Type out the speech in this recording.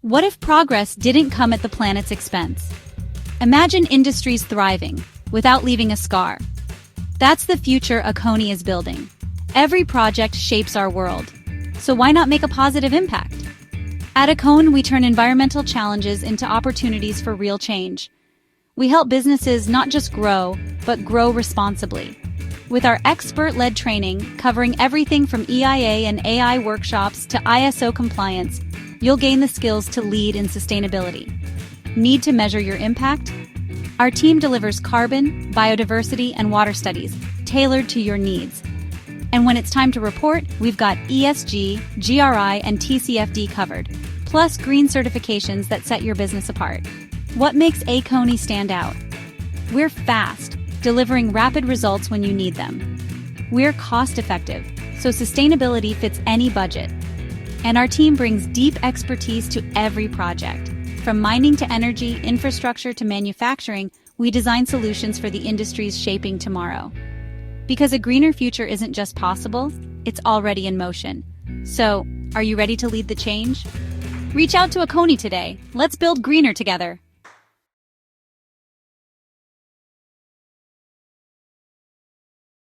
What if progress didn't come at the planet's expense? Imagine industries thriving, without leaving a scar. That's the future Akone is building. Every project shapes our world. So why not make a positive impact? At Akone, we turn environmental challenges into opportunities for real change. We help businesses not just grow, but grow responsibly. With our expert-led training covering everything from EIA and AI workshops to ISO compliance, you'll gain the skills to lead in sustainability. Need to measure your impact? Our team delivers carbon, biodiversity, and water studies tailored to your needs. And when it's time to report, we've got ESG, GRI, and TCFD covered, plus green certifications that set your business apart. What makes Akone stand out? We're fast, delivering rapid results when you need them. We're cost-effective, so sustainability fits any budget. And our team brings deep expertise to every project. From mining to energy, infrastructure to manufacturing, we design solutions for the industries shaping tomorrow. Because a greener future isn't just possible, it's already in motion. So, are you ready to lead the change? Reach out to Akone today. Let's build greener together.